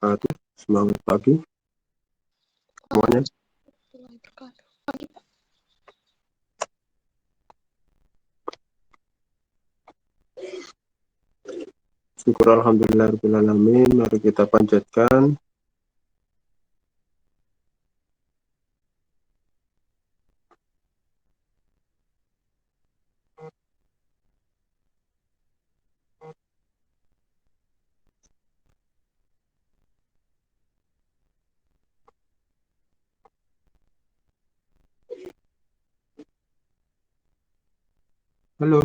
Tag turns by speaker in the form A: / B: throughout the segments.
A: Semangat pagi semuanya. Syukur alhamdulillah rabbil alamin. Mari kita panjatkan halo.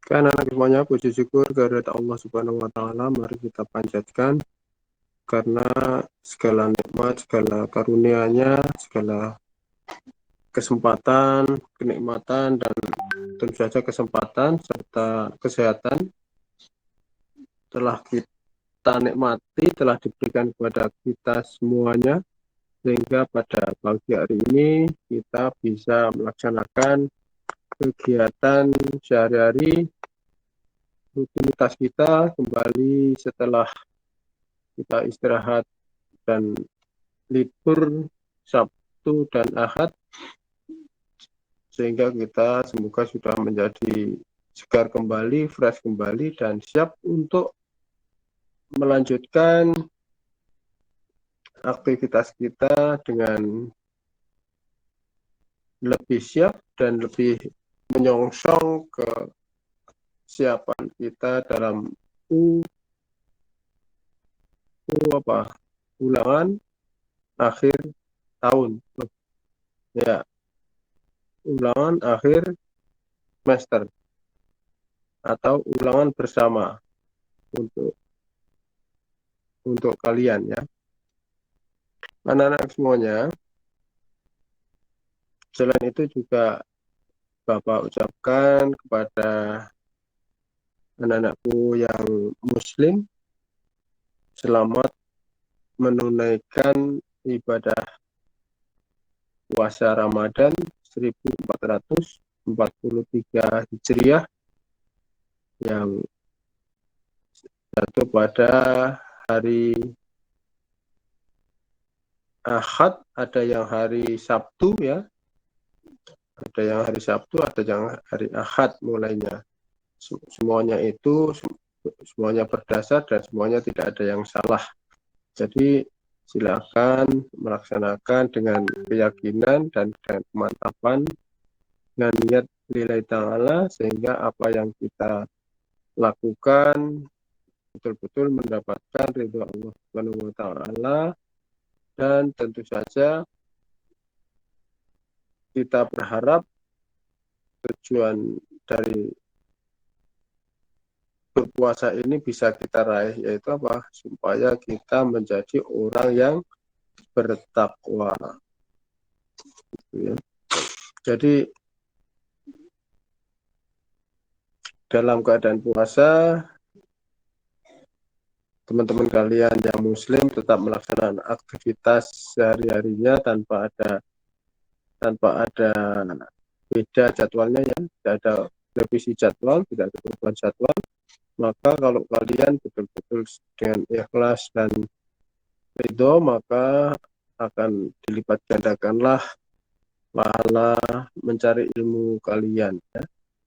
A: Kan anak semuanya, puji syukur kehadirat Allah Subhanahu wa taala. Mari kita panjatkan karena segala nikmat, segala karunia-Nya, segala kesempatan, kenikmatan, dan tentu saja kesempatan serta kesehatan telah kita nikmati, telah diberikan kepada kita semuanya, sehingga pada pagi hari ini kita bisa melaksanakan kegiatan sehari-hari, rutinitas kita kembali setelah kita istirahat dan libur Sabtu dan Ahad, sehingga kita semoga sudah menjadi segar kembali, fresh kembali, dan siap untuk melanjutkan aktivitas kita dengan lebih siap dan lebih menyongsong kesiapan kita dalam ulangan akhir tahun, ya, ulangan akhir semester atau ulangan bersama untuk kalian, ya, anak-anak semuanya. Selain itu juga Bapak ucapkan kepada anak-anakku yang muslim, selamat menunaikan ibadah puasa Ramadan 1443 Hijriah yang jatuh pada hari Ahad, ada yang hari Sabtu, ya. Ada yang hari Sabtu, ada yang hari Ahad mulainya. Semuanya itu semuanya berdasar dan semuanya tidak ada yang salah. Jadi silakan melaksanakan dengan keyakinan dan kemantapan dengan niat lillahi ta'ala, sehingga apa yang kita lakukan betul-betul mendapatkan ridho Allah Subhanahu wa taala. Dan tentu saja kita berharap tujuan dari berpuasa ini bisa kita raih, yaitu apa? Supaya kita menjadi orang yang bertakwa. Jadi dalam keadaan puasa, teman-teman kalian yang muslim tetap melaksanakan aktivitas sehari-harinya tanpa ada tanpa ada beda jadwalnya ya, tidak ada revisi jadwal, tidak ada perubahan jadwal, maka kalau kalian betul-betul dengan ikhlas dan ridho, maka akan dilipat gandakanlah pahala mencari ilmu kalian ya.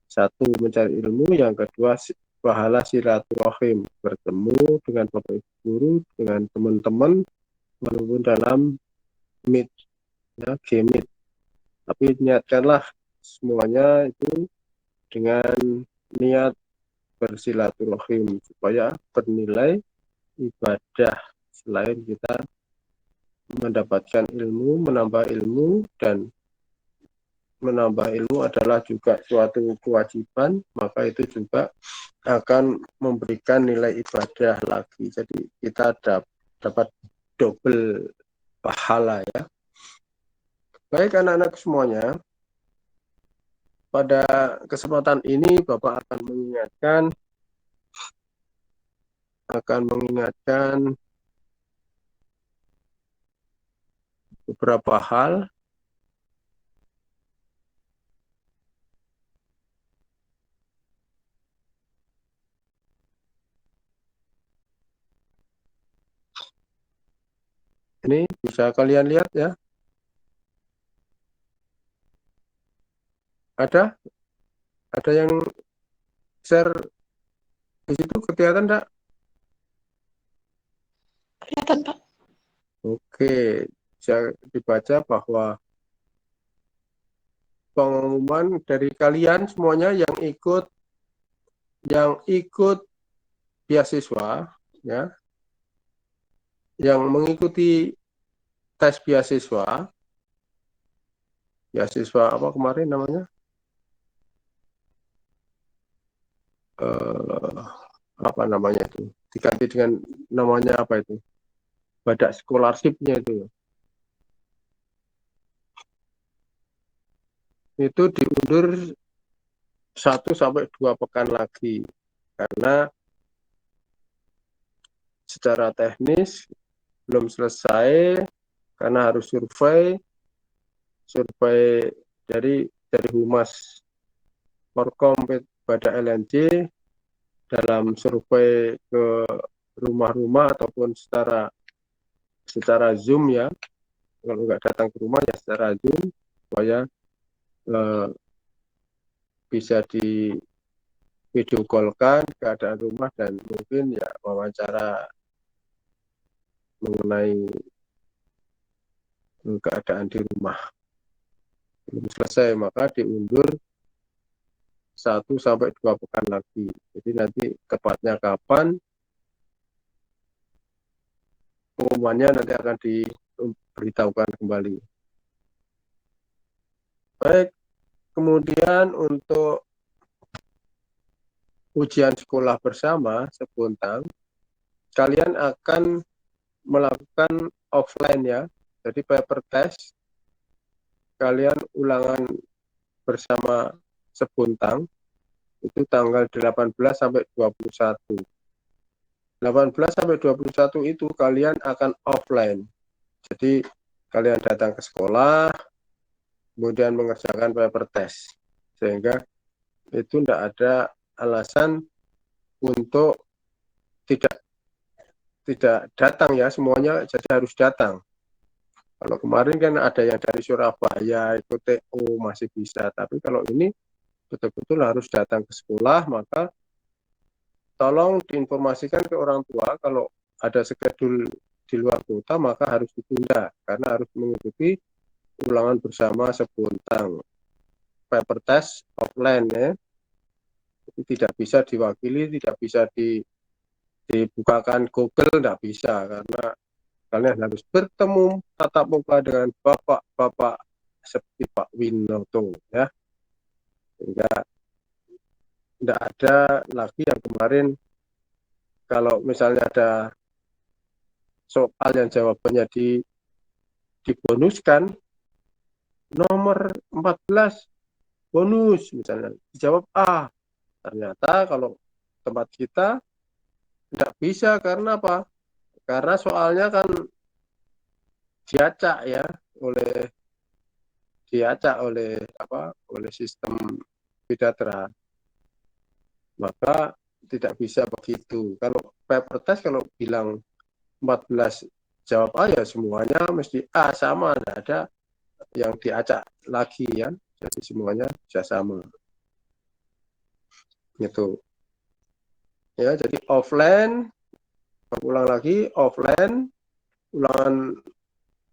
A: Satu, mencari ilmu, yang kedua pahala silaturahim, bertemu dengan bapak ibu guru, dengan teman-teman walaupun dalam meet ya, Gmeet, tapi niatkanlah semuanya itu dengan niat bersilaturahim supaya bernilai ibadah, selain kita mendapatkan ilmu, menambah ilmu, dan menambah ilmu adalah juga suatu kewajiban, maka itu juga akan memberikan nilai ibadah lagi. Jadi kita dapat double pahala ya. Baik anak-anak semuanya, pada kesempatan ini Bapak akan mengingatkan beberapa hal. Ini bisa kalian lihat ya. Ada yang share di situ, kelihatan enggak?
B: Kelihatan, Pak.
A: Oke, bisa dibaca bahwa pengumuman dari kalian semuanya yang ikut beasiswa ya, yang mengikuti tes beasiswa apa kemarin namanya, apa namanya itu, diganti dengan namanya apa itu, badak scholarship-nya itu diundur 1 sampai 2 pekan lagi, karena secara teknis belum selesai, karena harus survei dari Humas Forkom Badak LNJ dalam survei ke rumah-rumah ataupun secara Zoom ya. Kalau nggak datang ke rumah ya secara Zoom, supaya bisa di video call-kan keadaan rumah dan mungkin ya wawancara mengenai keadaan di rumah. Belum selesai, maka diundur 1 sampai 2 pekan lagi. Jadi nanti tepatnya kapan pengumumannya nanti akan diberitahukan kembali. Baik, kemudian untuk ujian sekolah bersama Sepuntang, kalian akan melakukan offline ya. Jadi paper test kalian ulangan bersama Sepuntang itu tanggal 18 sampai 21. 18 sampai 21 itu kalian akan offline. Jadi kalian datang ke sekolah, kemudian mengerjakan paper test. Sehingga itu tidak ada alasan untuk tidak datang ya, semuanya jadi harus datang. Kalau kemarin kan ada yang dari Surabaya ikut TO masih bisa, tapi kalau ini betul-betul harus datang ke sekolah, maka tolong diinformasikan ke orang tua kalau ada skedul di luar kota maka harus ditunda karena harus mengikuti ulangan bersama Sepuntang. Paper test offline ya. Itu tidak bisa diwakili, tidak bisa dibukakan Google, tidak bisa karena kalian harus bertemu tatap muka dengan bapak-bapak seperti Pak Winoto ya. Sehingga tidak ada lagi yang kemarin kalau misalnya ada soal yang jawabannya dibonuskan, nomor 14 bonus misalnya, dijawab A. Ternyata kalau tempat kita tidak bisa, karena apa? Karena soalnya kan diacak ya diacak oleh sistem Bidatra. Maka tidak bisa begitu. Kalau paper test kalau bilang 14 jawab A ya semuanya mesti A sama, tidak ada yang diacak lagi ya. Jadi semuanya bisa sama. Gitu. Ya, jadi offline, ulang lagi offline, ulangan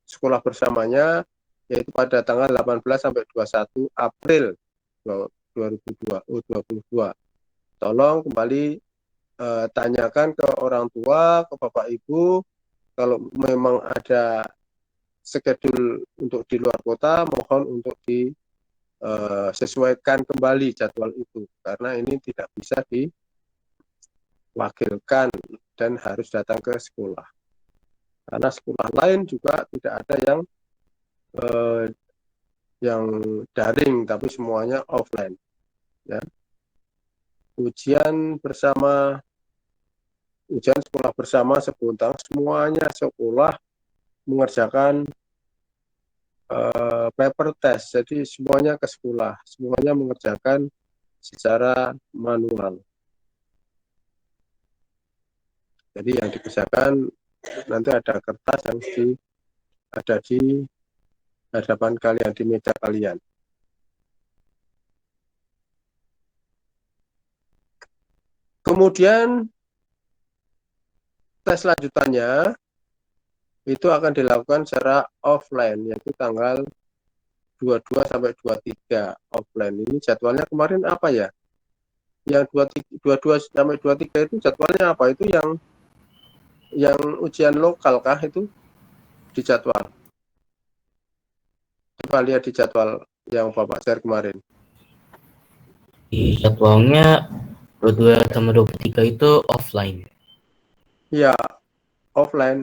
A: sekolah bersamanya yaitu pada tanggal 18 sampai 21 April 2022. Tolong kembali tanyakan ke orang tua, ke Bapak Ibu, kalau memang ada schedule untuk di luar kota, mohon untuk disesuaikan kembali jadwal itu, karena ini tidak bisa diwakilkan dan harus datang ke sekolah. Karena sekolah lain juga tidak ada yang daring, tapi semuanya offline. Ya. Ujian sekolah bersama sebutan semuanya sekolah mengerjakan paper test, jadi semuanya ke sekolah, semuanya mengerjakan secara manual. Jadi yang dikerjakan nanti ada kertas yang ada di hadapan kalian, di meja kalian. Kemudian tes lanjutannya itu akan dilakukan secara offline, yaitu tanggal 22 sampai 23 offline. Ini jadwalnya kemarin apa ya? Yang 22 sampai 23 itu jadwalnya apa? Itu yang ujian lokal kah itu di jadwal? Coba lihat di jadwal yang Bapak share kemarin.
B: Di jadwalnya 22 sama 23 itu offline.
A: Iya, offline.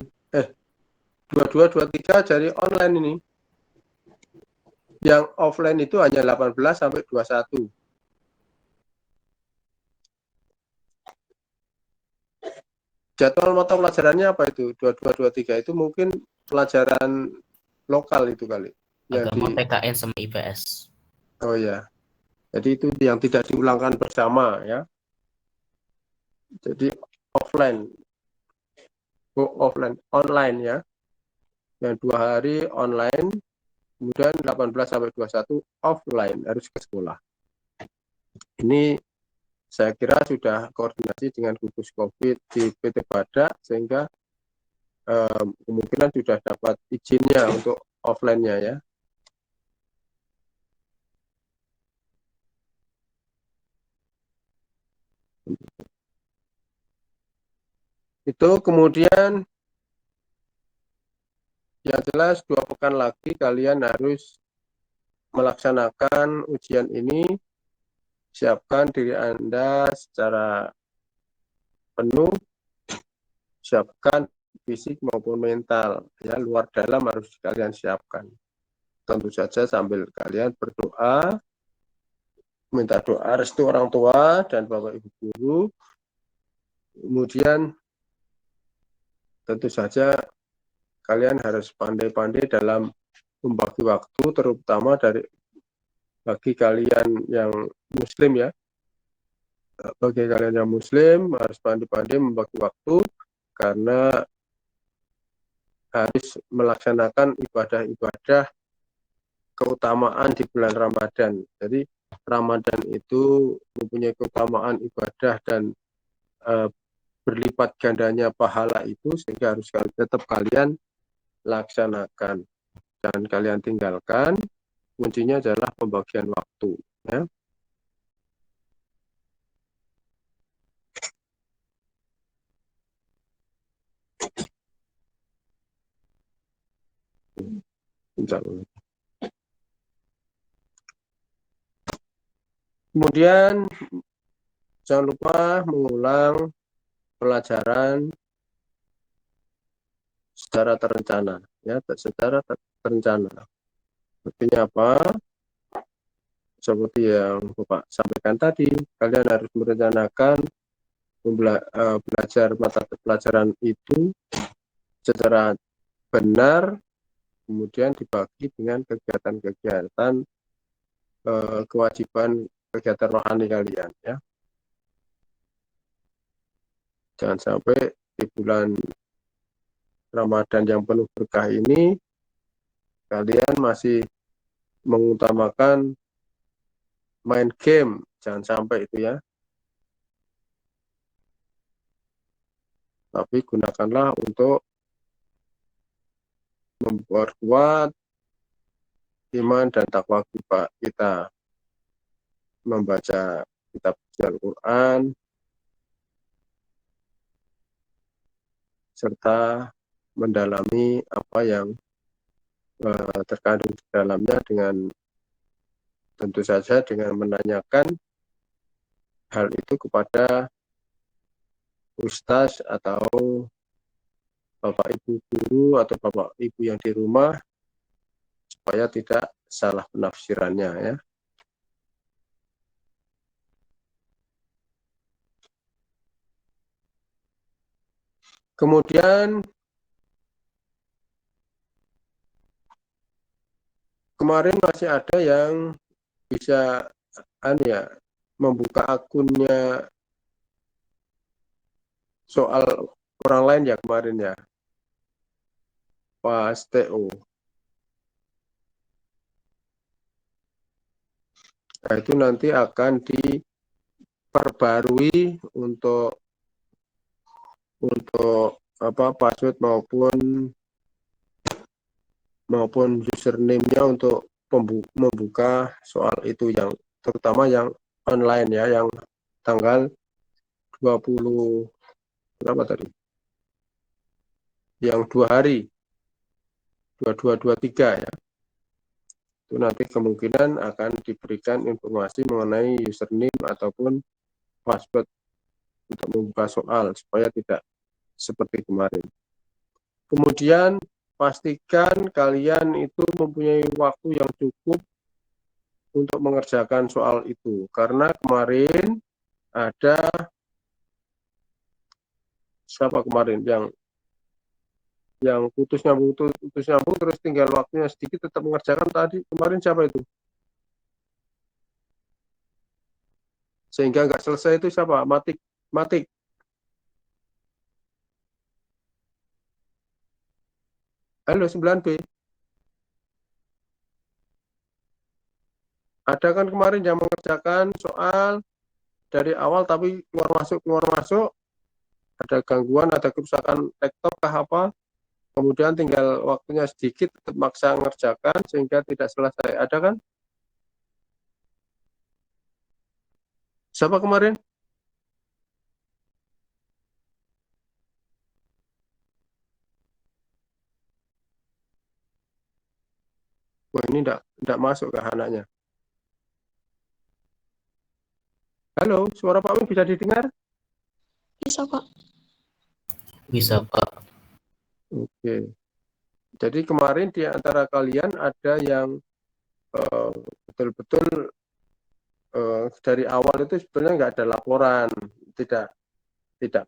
A: 22 23 jadi online ini. Yang offline itu hanya 18 sampai 21. Jadwal mata pelajarannya apa itu? 22 23 itu mungkin pelajaran lokal itu kali.
B: Agama, PKN sama IPS.
A: Oh ya. Jadi itu yang tidak diulangkan bersama ya. Jadi offline. Online ya. Yang 2 hari online, kemudian 18 sampai 21 offline, harus ke sekolah. Ini saya kira sudah koordinasi dengan gugus COVID di PT Badak, sehingga kemungkinan sudah dapat izinnya untuk offline-nya ya. Itu kemudian yang jelas 2 pekan lagi kalian harus melaksanakan ujian ini. Siapkan diri Anda secara penuh, siapkan fisik maupun mental ya, luar dalam harus kalian siapkan. Tentu saja sambil kalian berdoa, minta doa restu orang tua dan Bapak Ibu guru. Kemudian tentu saja kalian harus pandai-pandai dalam membagi waktu, terutama bagi kalian yang muslim ya. Bagi kalian yang muslim harus pandai-pandai membagi waktu, karena harus melaksanakan ibadah-ibadah keutamaan di bulan Ramadan. Jadi Ramadan itu mempunyai keutamaan ibadah dan berlipat gandanya pahala itu, sehingga harus tetap kalian laksanakan dan kalian tinggalkan. Kuncinya adalah pembagian waktu ya. Kemudian jangan lupa mengulang pelajaran secara terencana ya, secara terencana. Artinya apa? Seperti yang Bapak sampaikan tadi, kalian harus merencanakan belajar mata pelajaran itu secara benar kemudian dibagi dengan kegiatan-kegiatan kewajiban kegiatan rohani kalian ya. Jangan sampai di bulan Ramadan yang penuh berkah ini kalian masih mengutamakan main game, jangan sampai itu ya. Tapi gunakanlah untuk memperkuat iman dan takwa kita, membaca kitab Al-Quran, serta mendalami apa yang terkandung di dalamnya dengan tentu saja dengan menanyakan hal itu kepada ustaz atau bapak ibu guru atau bapak ibu yang di rumah supaya tidak salah penafsirannya ya. Kemudian kemarin masih ada yang bisa membuka akunnya soal orang lain ya kemarin ya, pas TO. Nah, itu nanti akan diperbarui untuk password maupun username-nya untuk membuka soal itu, yang terutama yang online ya, yang tanggal 20 berapa tadi? Yang 2 hari 22-23 ya. Itu nanti kemungkinan akan diberikan informasi mengenai username ataupun password untuk membuka soal supaya tidak seperti kemarin. Kemudian pastikan kalian itu mempunyai waktu yang cukup untuk mengerjakan soal itu, karena kemarin ada siapa kemarin yang putus nyambung terus tinggal waktunya sedikit tetap mengerjakan tadi kemarin, siapa itu sehingga nggak selesai itu siapa? Matik. Halo 9B, ada kan kemarin yang mengerjakan soal dari awal tapi keluar masuk, ada gangguan, ada kerusakan laptop kah apa, kemudian tinggal waktunya sedikit tetap maksa mengerjakan sehingga tidak selesai, ada kan? Siapa kemarin? Wah, ini enggak masuk ke anaknya. Halo, suara Pak Win bisa didengar?
C: Bisa, Pak.
B: Bisa, Pak.
A: Oke. Jadi kemarin di antara kalian ada yang betul-betul dari awal itu sebenarnya nggak ada laporan, tidak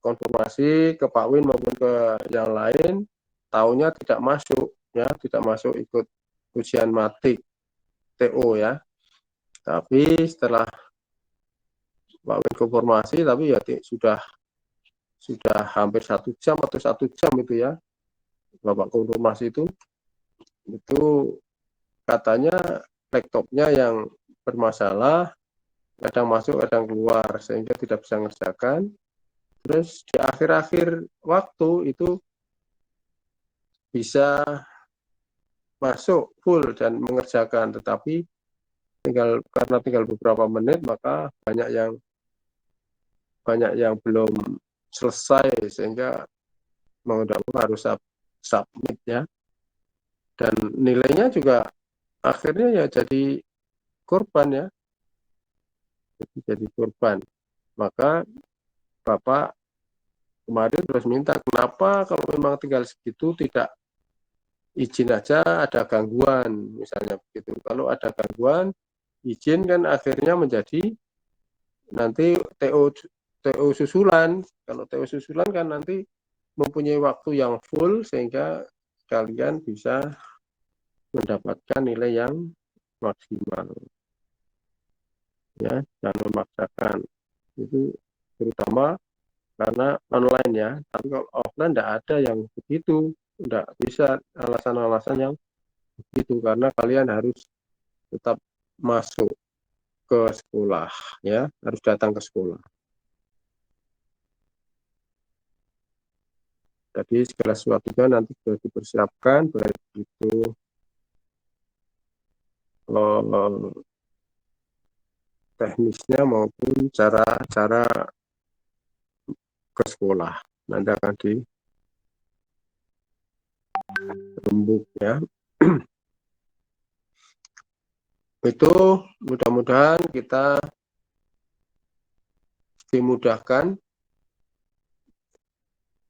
A: konfirmasi ke Pak Win maupun ke yang lain, taunya tidak masuk ya, tidak masuk ikut ujian matik TO ya. Tapi setelah Pak Win konfirmasi, tapi ya sudah hampir 1 jam atau 1 jam itu ya, Bapak konfirmasi itu katanya laptopnya yang bermasalah, kadang masuk kadang keluar sehingga tidak bisa mengerjakan. Terus di akhir-akhir waktu itu bisa masuk full dan mengerjakan, tetapi karena tinggal beberapa menit maka banyak yang belum selesai sehingga mau tidak mau harus submit ya, dan nilainya juga akhirnya ya jadi korban ya, jadi korban. Maka Bapak kemarin terus minta, kenapa kalau memang tinggal segitu tidak izin aja, ada gangguan misalnya begitu. Kalau ada gangguan izin kan akhirnya menjadi nanti TO susulan. Kalau TO susulan kan nanti mempunyai waktu yang full sehingga kalian bisa mendapatkan nilai yang maksimal. Ya, jangan memaksakan. Itu terutama karena online ya. Tapi kalau offline tidak ada yang begitu. Tidak bisa alasan-alasan yang begitu karena kalian harus tetap masuk ke sekolah ya, harus datang ke sekolah. Jadi segala sesuatunya nanti sudah dipersiapkan baik itu teknisnya maupun cara-cara ke sekolah nanti akan dirembuk ya. Itu mudah-mudahan kita dimudahkan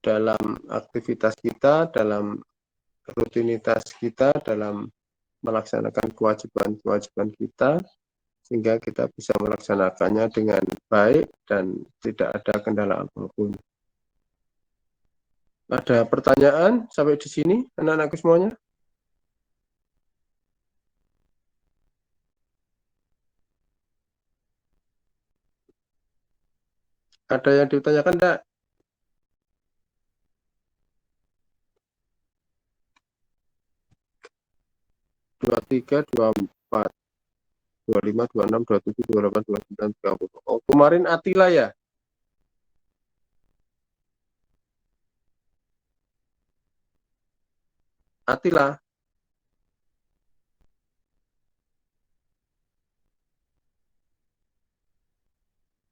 A: dalam aktivitas kita, dalam rutinitas kita, dalam melaksanakan kewajiban-kewajiban kita, sehingga kita bisa melaksanakannya dengan baik dan tidak ada kendala apapun. Ada pertanyaan sampai di sini, anak-anakku semuanya? Ada yang ditanyakan enggak? Dua tiga, 24, 25, 26, 27, 28, 29, 30. Oh, kemarin Atila ya? Atila.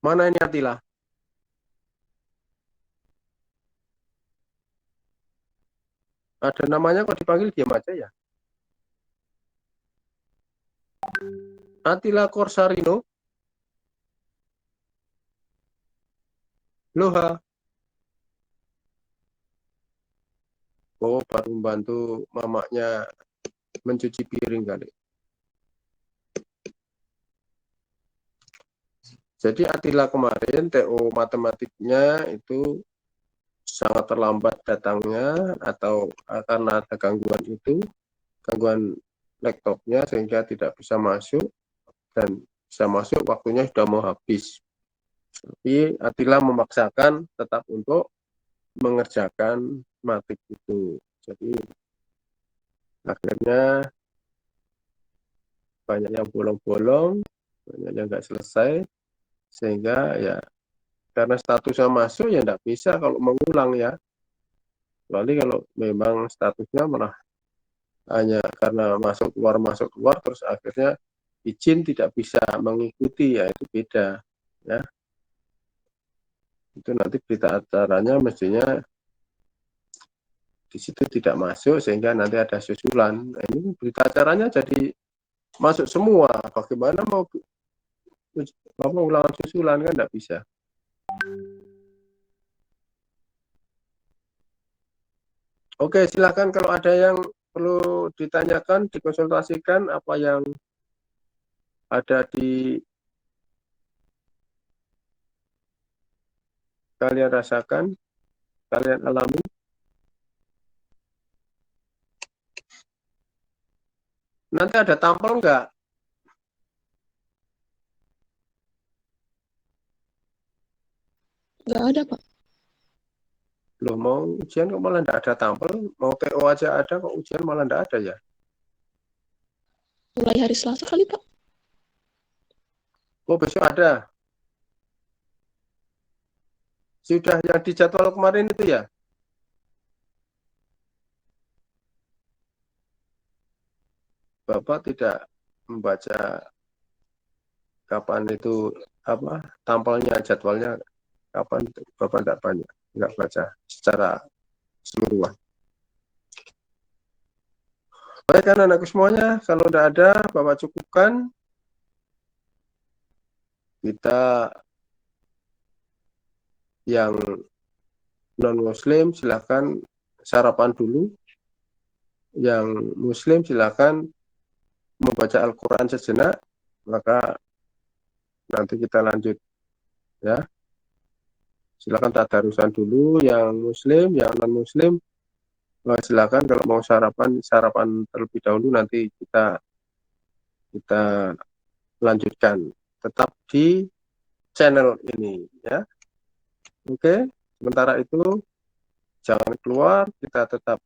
A: Mana ini Atila? Ada namanya kok dipanggil diam aja ya? Atila Korsarino. Loha. Oh, baru membantu mamanya mencuci piring kali. Jadi Atila kemarin TO matematiknya itu sangat terlambat datangnya atau karena ada gangguan itu, gangguan laptopnya sehingga tidak bisa masuk dan bisa masuk waktunya sudah mau habis. Tapi Atila memaksakan tetap untuk mengerjakan matik itu. Jadi akhirnya banyak yang bolong-bolong, banyak yang nggak selesai, sehingga ya karena statusnya masuk ya nggak bisa kalau mengulang ya. Kecuali kalau memang statusnya malah hanya karena masuk keluar terus akhirnya izin tidak bisa mengikuti ya itu beda ya. Itu nanti berita acaranya mestinya di situ tidak masuk sehingga nanti ada susulan. Nah, ini berita acaranya jadi masuk semua. Bagaimana mau ulangan susulan kan tidak bisa. Oke, silakan kalau ada yang perlu ditanyakan, dikonsultasikan apa yang ada di kalian rasakan, kalian alami. Nanti ada tampil enggak?
C: Nggak ada, Pak.
A: Loh, mau ujian kok malah enggak ada tampil? Mau TO aja ada, kok ujian malah enggak ada ya?
C: Mulai hari Selasa kali, Pak.
A: Oh, besok ada. Sudah yang dijadwal kemarin itu ya? Bapak tidak membaca kapan itu apa tampilnya jadwalnya kapan Bapak enggak baca secara keseluruhan. Baik kan anakku semuanya, kalau tidak ada Bapak cukupkan. Kita yang non muslim silahkan sarapan dulu, yang muslim silahkan membaca Al-Quran sejenak, maka nanti kita lanjut ya. Silakan tadarusan dulu yang muslim, yang non muslim Wah, silakan kalau mau sarapan terlebih dahulu, nanti kita lanjutkan. Tetap di channel ini ya. Oke, sementara itu jangan keluar, kita tetap